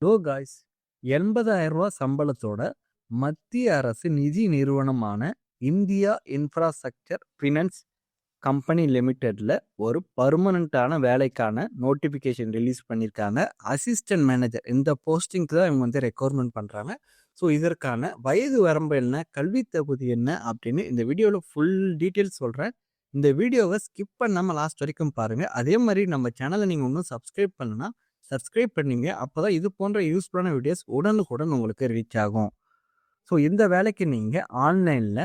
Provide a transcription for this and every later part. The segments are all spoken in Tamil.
ஹலோ காய்ஸ், ரூ. 80,000 சம்பளத்தோட மத்திய அரசு நிதி நிறுவனமான இந்தியா இன்ஃப்ராஸ்ட்ரக்சர் ஃபினான்ஸ் கம்பெனி லிமிடெட்ல ஒரு பர்மனண்டான வேலைக்கான நோட்டிஃபிகேஷன் ரிலீஸ் பண்ணியிருக்காங்க. அசிஸ்டன்ட் மேனேஜர் இந்த போஸ்டிங்க்கு தான் இவங்க வந்து ரெக்யர்மெண்ட் பண்ணுறாங்க. ஸோ இதற்கான வயது வரம்பு என்ன, கல்வி தகுதி என்ன அப்படின்னு இந்த வீடியோவில் ஃபுல் டீட்டெயில்ஸ் சொல்கிறேன். இந்த வீடியோவை ஸ்கிப் பண்ணாமல் லாஸ்ட் வரைக்கும் பாருங்கள். அதே மாதிரி நம்ம சேனலை நீங்கள் இன்னும் சப்ஸ்கிரைப் பண்ணலன்னா சப்ஸ்கிரைப் பண்ணீங்க. அப்போ தான் இது போன்ற யூஸ்ஃபுல்லான வீடியோஸ் உடனுக்குடன் உங்களுக்கு ரீச் ஆகும். ஸோ இந்த வேலைக்கு நீங்கள் ஆன்லைனில்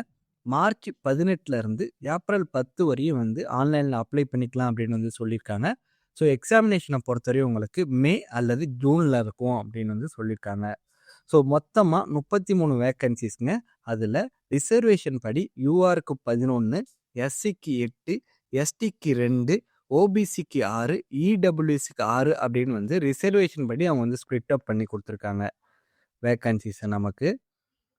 மார்ச் 18 ஏப்ரல் 10 வரையும் வந்து ஆன்லைனில் அப்ளை பண்ணிக்கலாம் அப்படின்னு வந்து சொல்லியிருக்காங்க. ஸோ எக்ஸாமினேஷனை பொறுத்தவரையும் உங்களுக்கு மே அல்லது ஜூனில் இருக்கும் அப்படின்னு வந்து சொல்லியிருக்காங்க. ஸோ மொத்தமாக 33 வேக்கன்சிஸ்ங்க. அதில் ரிசர்வேஷன் படி யூஆருக்கு 11, எஸ்சிக்கு 8, எஸ்டிக்கு 2, ஓபிசிக்கு 6, இடபிள்யூசிக்கு 6 அப்படின்னு வந்து ரிசர்வேஷன் படி அவங்க வந்து ஸ்ப்ளிட் அப் பண்ணி கொடுத்துருக்காங்க வேக்கன்சிஸை நமக்கு.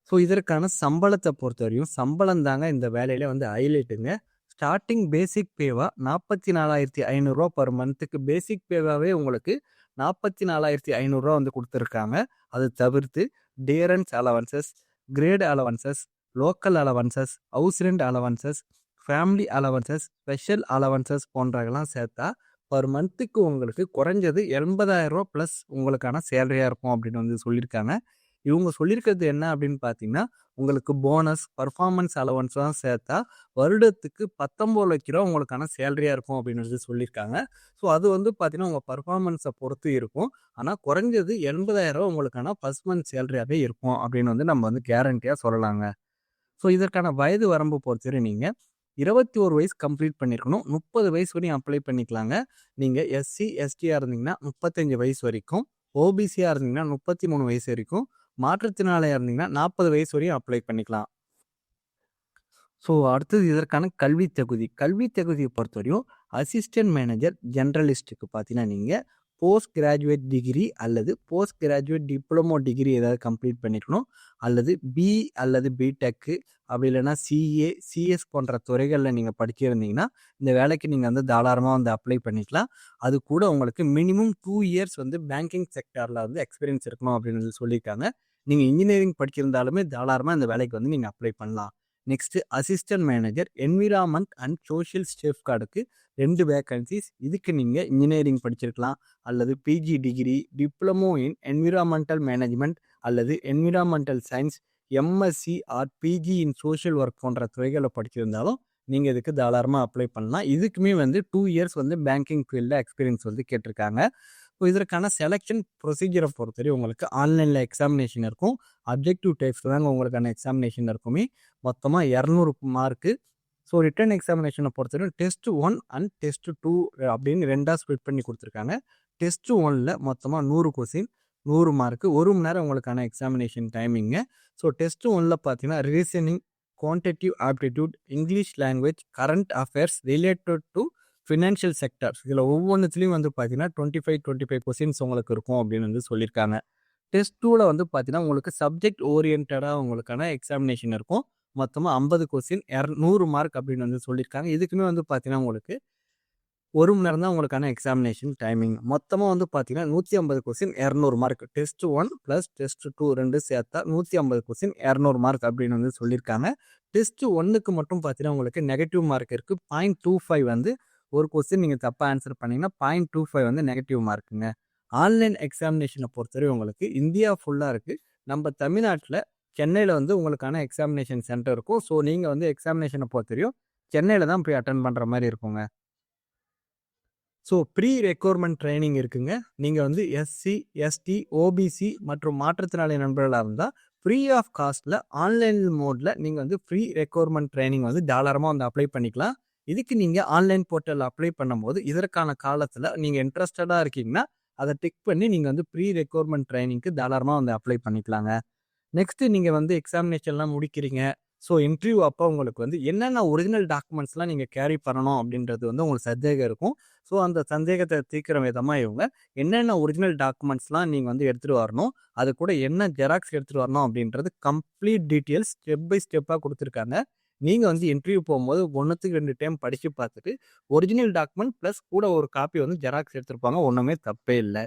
ஸோ இதற்கான சம்பளத்தை பொறுத்தவரையும் சம்பளம் தாங்க இந்த வேலையில வந்து ஹைலைட்டுங்க. ஸ்டார்டிங் பேசிக் பேவா 44,500 பர் மந்த்துக்கு பேசிக் பேவாவே உங்களுக்கு 44,500 வந்து கொடுத்துருக்காங்க. அது தவிர்த்து dearness allowances, grade allowances, local allowances, house rent allowances, family allowances, special allowances போன்றவெல்லாம் சேர்த்தா பர் மந்த்துக்கு உங்களுக்கு குறைஞ்சது 80,000 ப்ளஸ் உங்களுக்கான சேலரியாக இருக்கும் அப்படின்னு வந்து சொல்லியிருக்காங்க. இவங்க சொல்லியிருக்கிறது என்ன அப்படின்னு பார்த்தீங்கன்னா, உங்களுக்கு போனஸ், பர்ஃபார்மன்ஸ் அலவன்ஸ்லாம் சேர்த்தா வருடத்துக்கு 19 லட்ச ரூபா உங்களுக்கான சேலரியாக இருக்கும் அப்படின்னு வந்து சொல்லியிருக்காங்க. ஸோ அது வந்து பார்த்தீங்கன்னா உங்கள் பர்ஃபார்மன்ஸை பொறுத்து இருக்கும். ஆனால் குறைஞ்சது 80,000 உங்களுக்கான ஃபர்ஸ்ட் மந்த் சேலரியாகவே இருக்கும் அப்படின்னு வந்து நம்ம வந்து கேரண்டியாக சொல்லலாங்க. ஸோ இதற்கான வயது வரம்பு பொறுத்தவரை நீங்கள் 21 வயசு கம்ப்ளீட் பண்ணியிருக்கணும். 30 வயசு வரையும் அப்ளை பண்ணிக்கலாங்க. நீங்கள் எஸ்சி, எஸ்டியாக இருந்தீங்கன்னா 35 வயசு வரைக்கும், ஓபிசியாக இருந்தீங்கன்னா 33 வயசு வரைக்கும், மாற்றுத்திறனாளியாக இருந்தீங்கன்னா 40 வயசு வரையும் அப்ளை பண்ணிக்கலாம். ஸோ அடுத்தது இதற்கான கல்வி தகுதி. கல்வி தகுதியை பொறுத்தவரையும் அசிஸ்டன்ட் மேனேஜர் ஜென்ரலிஸ்ட்டுக்கு பார்த்தீங்கன்னா நீங்கள் போஸ்ட் கிராஜுவேட் டிகிரி அல்லது போஸ்ட் கிராஜுவேட் டிப்ளமோ டிகிரி ஏதாவது கம்ப்ளீட் பண்ணியிருக்கணும். அல்லது பிஇ அல்லது பிடெக்கு, அப்படி இல்லைன்னா சிஏ, சிஎஸ் போன்ற துறைகளில் நீங்கள் படிச்சிருந்தீங்கன்னா இந்த வேலைக்கு நீங்கள் வந்து தாராளமாக வந்து அப்ளை பண்ணிக்கலாம். அது கூட உங்களுக்கு மினிமம் 2 இயர்ஸ் வந்து பேங்கிங் செக்டாரில் வந்து எக்ஸ்பீரியன்ஸ் இருக்கணும் அப்படின்னு வந்து சொல்லியிருக்காங்க. நீங்கள் இன்ஜினியரிங் படிச்சிருந்தாலுமே தாராளமாக இந்த வேலைக்கு வந்து நீங்கள் அப்ளை பண்ணலாம். Next assistant manager environment and social சேஃப்கார்டுக்கு 2 வேக்கன்சிஸ். இதுக்கு நீங்கள் இன்ஜினியரிங் படிச்சிருக்கலாம் அல்லது PG degree, diploma in environmental management அல்லது environmental science, MSc or PG in social work போன்ற துறைகளை படிச்சிருந்தாலும் நீங்கள் இதுக்கு தாராளமாக அப்ளை பண்ணலாம். இதுக்குமே வந்து 2 இயர்ஸ் வந்து பேங்கிங் ஃபீல்டில் எக்ஸ்பீரியன்ஸ் வந்து கேட்டிருக்காங்க. ஸோ இதற்கான செலெக்ஷன் ப்ரொசீஜரை பொறுத்தவரை உங்களுக்கு ஆன்லைனில் எக்ஸாமினேஷன் இருக்கும். அப்ஜெக்டிவ் டைப்ஸ் தாங்க உங்களுக்கான எக்ஸாமினேஷன் இருக்குமே. மொத்தமாக 200 மார்க்கு. ஸோ ரிட்டன் எக்ஸாமினேஷனை பொறுத்தவரை டெஸ்ட் 1 அண்ட் டெஸ்ட் 2 அப்படின்னு 2ஆக ஸ்ப்ளிட் பண்ணி கொடுத்துருக்காங்க. டெஸ்ட் 1ல் மொத்தமாக 100 கொஸ்டின், 100 மார்க்கு, 1 மணி நேரம் உங்களுக்கான எக்ஸாமினேஷன் டைமிங்கு. ஸோ டெஸ்ட் 1ல் பார்த்தீங்கன்னா reasoning, quantitative aptitude, English language, current affairs related to financial sectors, இதில் ஒவ்வொன்றுத்துலேயும் வந்து பார்த்தீங்கன்னா 25 கொஸ்டின்ஸ் உங்களுக்கு இருக்கும் அப்படின்னு வந்து சொல்லியிருக்காங்க. டெஸ்ட் 2ல் வந்து பார்த்தீங்கன்னா உங்களுக்கு சப்ஜெக்ட் ஓரியன்டாக உங்களுக்கான எக்ஸாமினேஷன் இருக்கும். மொத்தமாக 50 கொஸ்டின், 100 மார்க் அப்படின்னு வந்து சொல்லியிருக்காங்க. இதுக்குமே வந்து பார்த்தீங்கன்னா உங்களுக்கு 1 மணி நேரம் தான் உங்களுக்கான எக்ஸாமினேஷன் டைமிங். மொத்தமாக வந்து பார்த்தீங்கன்னா 150 question, 200 mark. Test 1 plus test 2 2 சேர்த்தா 150 கொஸ்டின், 200 மார்க் அப்படின்னு வந்து சொல்லியிருக்காங்க. டெஸ்ட் 1க்கு மட்டும் பார்த்தீங்கன்னா உங்களுக்கு நெகட்டிவ் மார்க் இருக்குது. 0.25 வந்து ஒரு கொஸ்டின் நீங்கள் தப்பாக ஆன்சர் பண்ணிங்கன்னா 0.25 வந்து நெகட்டிவ் மார்க்குங்க. ஆன்லைன் எக்ஸாமினேஷனை பொறுத்தவரை உங்களுக்கு இந்தியா ஃபுல்லாக இருக்குது. நம்ம தமிழ்நாட்டில் சென்னையில் வந்து உங்களுக்கான எக்ஸாமினேஷன் சென்டர் இருக்கும். ஸோ நீங்கள் வந்து எக்ஸாமினேஷனை பொறுத்தவரையும் சென்னையில் தான் போய் அட்டன் பண்ணுற மாதிரி இருக்குங்க. ஸோ ப்ரீ ரெக்யர்மெண்ட் ட்ரைனிங் இருக்குங்க. நீங்கள் வந்து எஸ்சி, எஸ்டி, ஓபிசி மற்றும் மாற்றுத்திறனாளி நண்பர்களாக இருந்தால் ஃப்ரீ ஆஃப் காஸ்ட்டில் ஆன்லைன் மோடில் நீங்கள் வந்து ஃப்ரீ ரெக்யர்மெண்ட் ட்ரைனிங் வந்து தாராளமாக வந்து அப்ளை பண்ணிக்கலாம். இதுக்கு நீங்கள் ஆன்லைன் போர்ட்டலில் அப்ளை பண்ணும்போது இதற்கான காலத்தில் நீங்கள் இன்ட்ரெஸ்டடாக இருக்கீங்கன்னா அதை டிக் பண்ணி நீங்கள் வந்து ப்ரீ ரெக்யர்மெண்ட் ட்ரைனிங்க்கு தாராளமாக வந்து அப்ளை பண்ணிக்கலாங்க. நெக்ஸ்ட்டு நீங்கள் வந்து எக்ஸாமினேஷன்லாம் முடிக்கிறீங்க. ஸோ இன்டர்வியூ அப்போ உங்களுக்கு வந்து என்னென்ன ஒரிஜினல் டாக்குமெண்ட்ஸ்லாம் நீங்கள் கேரி பண்ணணும் அப்படின்றது வந்து உங்களுக்கு சந்தேகம் இருக்கும். ஸோ அந்த சந்தேகத்தை தீர்க்கிற விதமாக இவங்க என்னென்ன ஒரிஜினல் டாக்குமெண்ட்ஸ்லாம் நீங்கள் வந்து எடுத்துகிட்டு வரணும், அது கூட என்ன ஜெராக்ஸ் எடுத்துகிட்டு வரணும் அப்படின்றது கம்ப்ளீட் டீட்டெயில்ஸ் ஸ்டெப் பை ஸ்டெப்பாக கொடுத்துருக்காங்க. நீங்கள் வந்து இன்டர்வியூ போகும்போது 1க்கு 2 டைம் படித்து பார்த்துட்டு ஒரிஜினல் டாக்குமெண்ட் ப்ளஸ் கூட ஒரு காப்பி வந்து ஜெராக்ஸ் எடுத்துருப்பாங்க. ஒன்றுமே தப்பே இல்லை.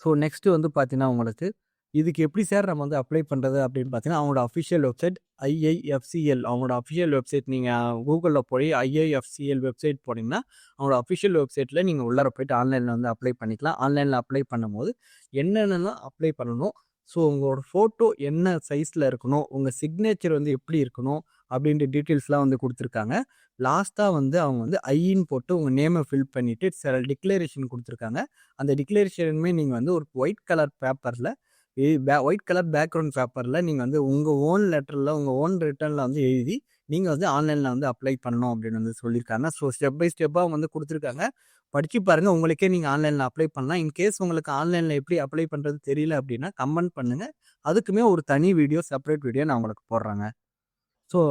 ஸோ நெக்ஸ்ட் வந்து பார்த்தீங்கன்னா உங்களுக்கு இதுக்கு எப்படி சார் நம்ம வந்து அப்ளை பண்ணுறது அப்படின்னு பார்த்தீங்கன்னா அவங்களோட அஃபிஷியல் வெப்சைட் IIFCL அவங்களோட அஃபிஷியல் வெப்சைட் நீங்கள் கூகுளில் போய் IIFCL வெப்சைட் போனீங்கன்னா அவங்களோட அஃபிஷியல் வெப்சைட்டில் நீங்கள் உள்ளார போயிட்டு ஆன்லைனில் வந்து அப்ளை பண்ணிக்கலாம். ஆன்லைனில் அப்ளை பண்ணும்போது என்னென்னலாம் அப்ளை பண்ணணும், ஸோ உங்களோட ஃபோட்டோ என்ன சைஸில் இருக்கணும், உங்கள் சிக்னேச்சர் வந்து எப்படி இருக்கணும் அப்படின்ற டீட்டெயில்ஸ்லாம் வந்து கொடுத்துருக்காங்க. லாஸ்ட்டாக வந்து அவங்க வந்து ஐன்னு போட்டு உங்கள் நேமை ஃபில் பண்ணிவிட்டு சில டிக்ளரேஷன் கொடுத்துருக்காங்க. அந்த டிக்ளரேஷனுமே நீங்கள் வந்து ஒரு ஒயிட் கலர் பேப்பரில் ஒயிட் கலர் பேக்ரவுண்ட் பேப்பரில் நீங்கள் வந்து உங்கள் ஓன் லெட்டரில் உங்கள் ஓன் ரிட்டர்னில் வந்து எழுதி நீங்கள் வந்து ஆன்லைனில் வந்து அப்ளை பண்ணணும் அப்படின்னு வந்து சொல்லியிருக்காங்க. ஸோ ஸ்டெப் பை ஸ்டெப்பாக அவங்க வந்து கொடுத்துருக்காங்க. படித்து பாருங்கள், உங்களுக்கே நீங்கள் ஆன்லைனில் அப்ளை பண்ணலாம். இன்கேஸ் உங்களுக்கு ஆன்லைனில் எப்படி அப்ளை பண்ணுறது தெரியல அப்படின்னா கமெண்ட் பண்ணுங்கள். அதுக்குமே ஒரு தனி வீடியோ செப்பரேட் வீடியோ நான் உங்களுக்கு போடுறேங்க. ஸோ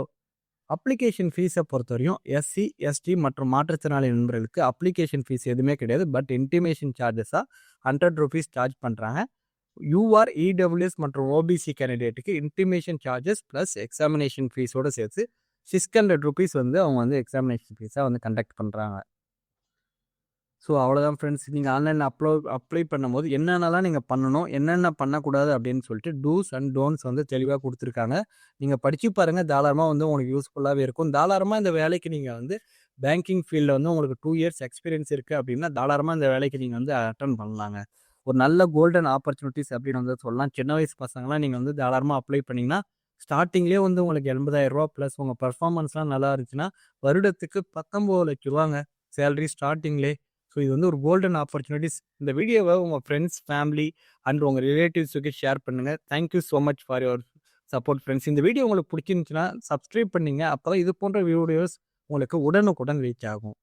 அப்ளிகேஷன் ஃபீஸை பொறுத்தவரையும் SC, ST மற்றும் மாற்றுத்திறனாளி நண்பர்களுக்கு அப்ளிகேஷன் ஃபீஸ் எதுவுமே கிடையாது. பட் இன்டிமேஷன் சார்ஜஸாக ₹100 சார்ஜ் பண்ணுறாங்க. UR, EWS மற்றும் OBC கேண்டிடேட்டுக்கு இன்டிமேஷன் சார்ஜஸ் ப்ளஸ் எக்ஸாமினேஷன் ஃபீஸோடு சேர்த்து ₹600 வந்து அவங்க வந்து எக்ஸாமினேஷன் ஃபீஸாக வந்து கண்டக்ட் பண்ணுறாங்க. ஸோ அவ்வளோதான் ஃப்ரெண்ட்ஸ். நீங்கள் ஆன்லைனில் அப்ளை பண்ணும்போது என்னென்னலாம் நீங்கள் பண்ணணும், என்னென்ன பண்ணக்கூடாது அப்படின்னு சொல்லிட்டு டூஸ் அண்ட் டோன்ட்ஸ் வந்து தெளிவாக கொடுத்துருக்காங்க. நீங்கள் படித்து பாருங்கள், தாராளமாக வந்து உங்களுக்கு யூஸ்ஃபுல்லாகவே இருக்கும். தாராளமாக இந்த வேலைக்கு நீங்கள் வந்து பேங்கிங் ஃபீல்டில் வந்து உங்களுக்கு 2 இயர்ஸ் எக்ஸ்பீரியன்ஸ் இருக்குது அப்படின்னா தாராளமாக இந்த வேலைக்கு நீங்கள் வந்து அட்டன் பண்ணலாங்க. ஒரு நல்ல கோல்டன் ஆப்பர்ச்சுனிட்டிஸ் அப்படின்னு வந்து சொல்லலாம். சின்ன வயசு பசங்களாம் நீங்கள் வந்து தாராளமாக அப்ளை பண்ணிங்கன்னா ஸ்டார்டிங்லேயே வந்து உங்களுக்கு ₹80,000 ப்ளஸ் உங்கள் பர்ஃபார்மன்ஸ்லாம் நல்லா இருந்துச்சுன்னா வருடத்துக்கு ₹19,00,000 சேலரி ஸ்டார்டிங்லேயே. ஸோ இது வந்து ஒரு கோல்டன் ஆப்பர்ச்சுனிட்டிஸ். இந்த வீடியோவை உங்கள் ஃப்ரெண்ட்ஸ், ஃபேமிலி அண்ட் உங்கள் ரிலேட்டிவ்ஸுக்கு ஷேர் பண்ணுங்கள். Thank you so much for your support friends. இந்த வீடியோ உங்களுக்கு பிடிச்சிருந்துச்சுன்னா சப்ஸ்கிரைப் பண்ணிங்க. அப்போ தான் இது போன்ற வீடியோஸ் உங்களுக்கு உடனுக்குடன் ரீச் ஆகும்.